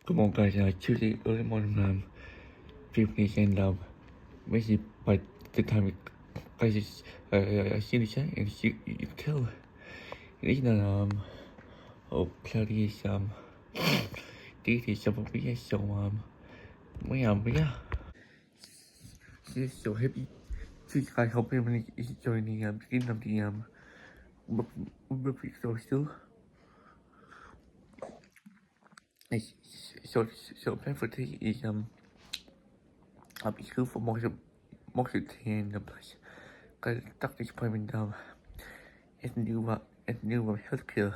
Come on, guys. Tuesday early morning, 15 and Messi by the time guys is see the chat and see you can tell. It is oh cloudy is this is probably so but yeah. She's so happy. She's I hope everyone is joining beginning of the so still. So plan for today is I'll be school for most of the place. Got a doctor's appointment at new healthcare.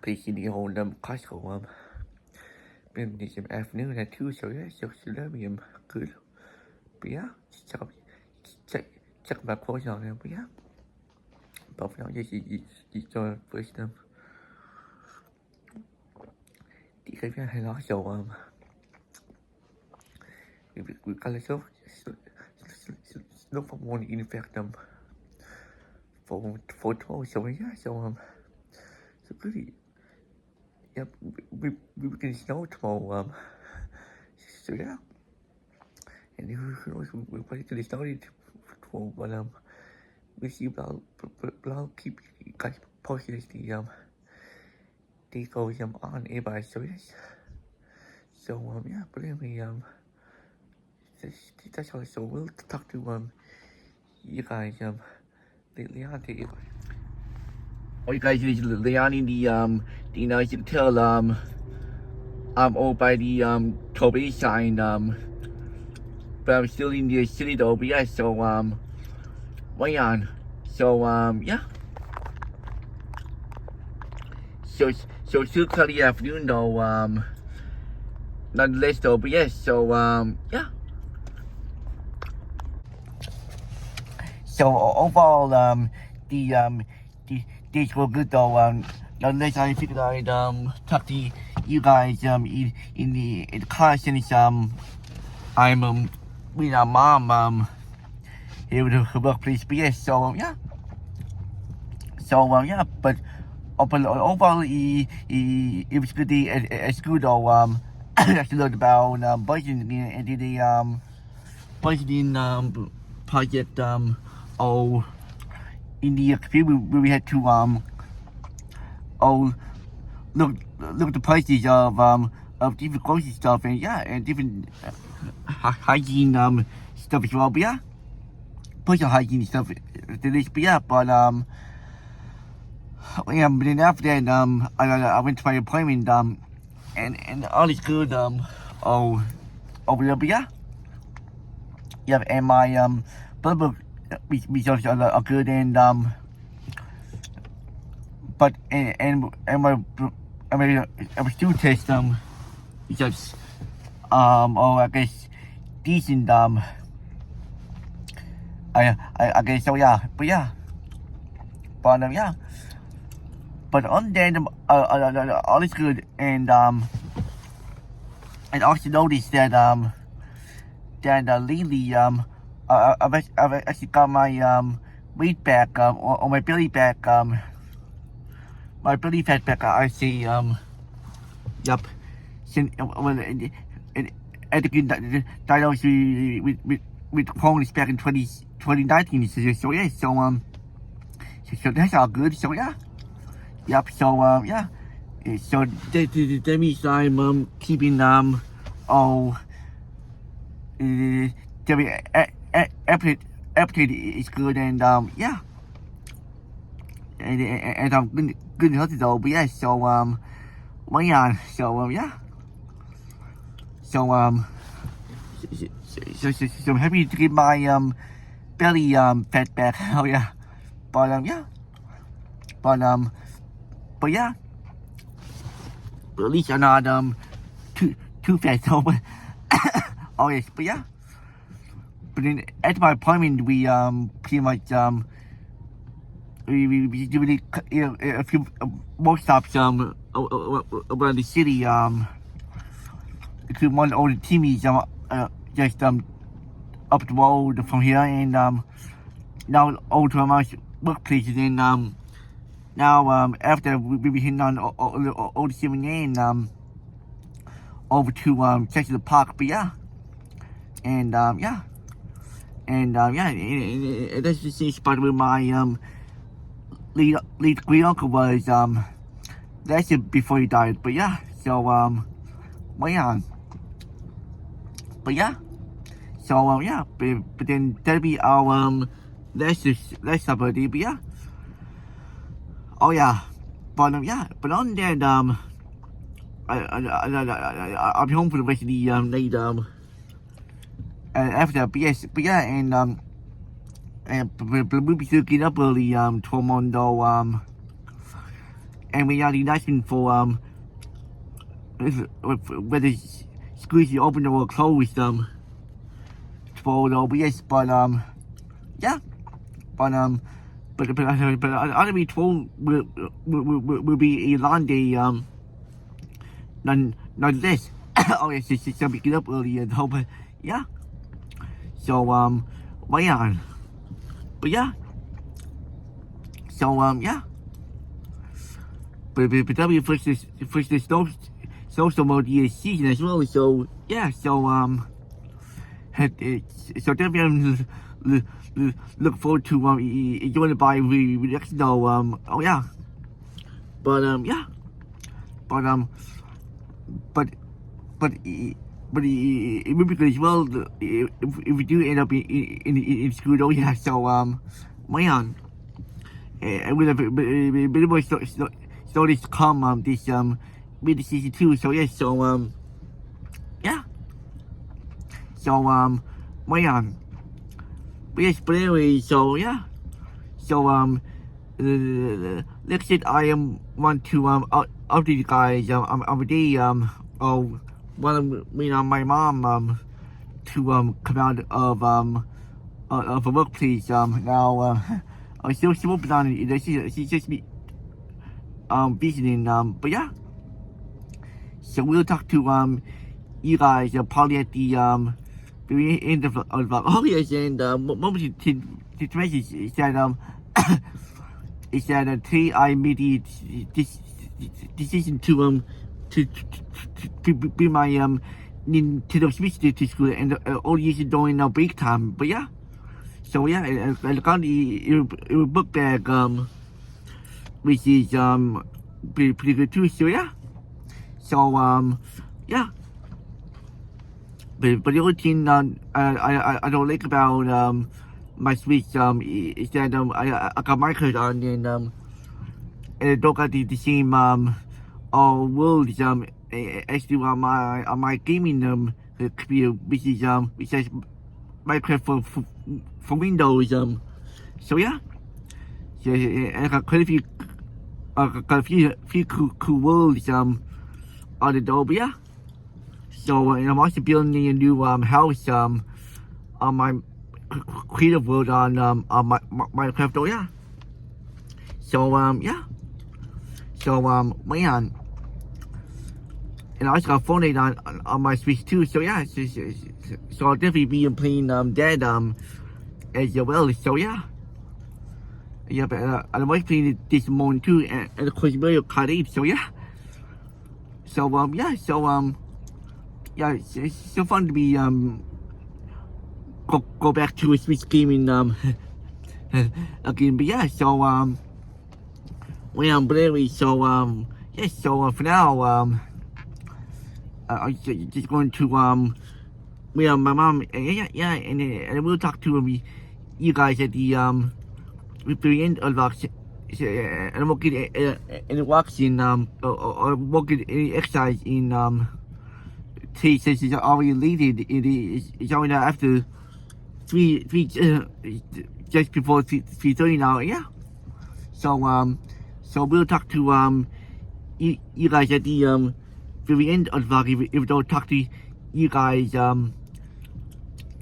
Please in the whole Costco been this afternoon at 2, so yeah, so that'll be good. But yeah, check my clothes on there, but yeah. But for now, just cho first thì cái phía hay nói so we call it no for one in fact for 12 so yeah so really yeah we can snow tomorrow so yeah and who knows we probably started tomorrow but we see about keep guys posted the goes on everybody so yes so yeah believe me that's all so we'll talk to you guys Leon all you guys is Leon in the nice you can tell I'm all by the Toby sign but I'm still in the city though but yeah so way on so yeah so still cloudy afternoon though nonetheless though but yes so yeah so overall the days were good though nonetheless I figured I'd talk to you guys in the car since I'm with our mom here with her workplace but yes so yeah so yeah but overall it was good it's good though I learned about budgeting and the budgeting project in the computer we had to look at the prices of different grocery stuff and yeah and different hygiene stuff as well but yeah personal hygiene stuff but yeah but yeah, but then after that I went to my appointment and all is good over there but yeah and my blood work results are good and but and my stool test results I guess decent I guess so yeah but yeah but yeah but on that all is good and also noticed that lately I've actually got my weight back or my belly back my belly fat back I say yep since at the diagnosed with Crohn's back in 2019 so yeah so that's all good so yeah yep so yeah so that means I'm keeping appetite is good and yeah and I'm good and healthy though but yeah so well yeah so yeah so so I'm happy to get my belly fat back oh yeah but yeah but yeah but at least I'm not too fat so but oh yes but yeah but then at my appointment we pretty much we did a few workshops around the city including one of the teams just up the road from here and now over to my workplace and now after we be hitting on old 78 over to Texas Park, but yeah, and yeah, and yeah, that's the same spot where my late great uncle was that's it before he died, but yeah, so well, yeah, but yeah, so yeah, but then that'll be our last Saturday, but yeah, oh yeah, but yeah, but on that I'll be home for the rest of the night after that, but yeah, and we'll be still getting up early tomorrow and we are asking for whether schools are open or closed for the yes, but yeah, but I be told will be a long day not this. Oh yes, so we get up early and hope yeah. So well yeah, but yeah, so yeah, but that we first the snowstorm of the season as well. So yeah, so so definitely look forward to enjoying it by next though oh yeah, but yeah, but but but it would be good as well if we do end up in school though yeah, so man, and with a bit more stories to come this with the season 2, so yeah, so yeah, so man, but yes, but anyway, so yeah, so next it I want to update you guys on a day oh one me and my mom to come out of a workplace now I'm still working on it. She's just me visiting but yeah, so we'll talk to you guys probably at the very end of the vlog. Oh yes, and what was it to message is that is that today I made the decision to be my Nintendo Switch to school and all using during break time. But yeah, so yeah, I got the book bag which is pretty good too. So yeah, so yeah. But the only thing I don't like about my Switch is that I got my card on and I don't got the same worlds actually on my gaming computer, which says Minecraft for Windows so yeah, so I got quite a few got a few cool worlds on the door, but yeah. So and I'm also building a new house on my creative world on my Minecraft. Oh yeah. So yeah. So man, and I also got Fortnite on my Switch too. So yeah. So I'll definitely be playing that as well. So yeah. Yeah, but I might play this morning too, and of course Mario Kart 8. So yeah. So yeah. So yeah, it's so fun to be go back to a Switch gaming again. But yeah, so well, but anyway, so yeah, so for now I'm just going to well, my mom yeah, and we'll talk to you guys at the very end of the and I won't get any walks in or won't get any exercise in today since it's already late. It's already after three just before 3:30 now. Yeah. So so we'll talk to you guys at the very end of the vlog if we don't talk to you guys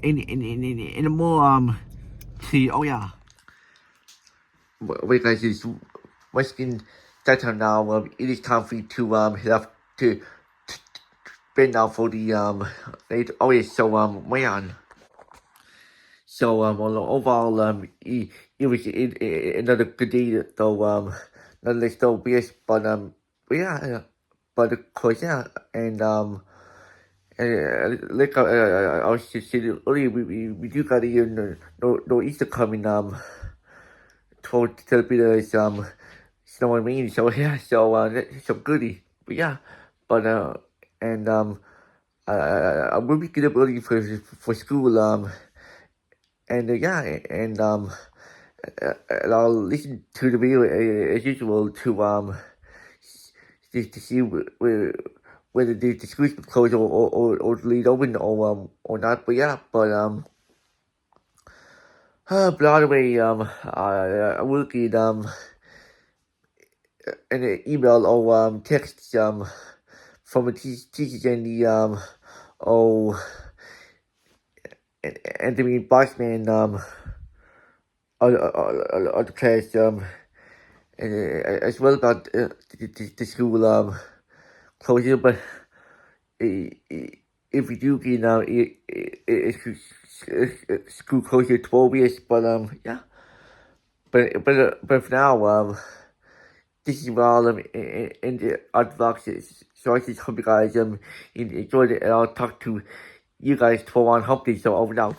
in a more see. Oh yeah. Wait guys, it's Western that time now. It is time for you to head off to bed now for the late. Oh yeah, so man. So overall it was another good day though not like so obvious, but yeah, but of course, yeah, and like I was just saying earlier, we do got a year no Easter coming toward to be the snow and rain, so yeah, that's some goodie, but yeah, but and I will be getting up early for school and yeah, and I'll listen to the video as usual to see whether the schools close or lead open or not. But yeah, but anyway, I will get an email or text from a teacher and the oh and the bossman on the class as well about the school closure, but if we do get school closure 12 years, but yeah, but for now this is all in the advocacy. So I just hope you guys enjoyed it, and I'll talk to you guys tomorrow on Hump Day. So over and out.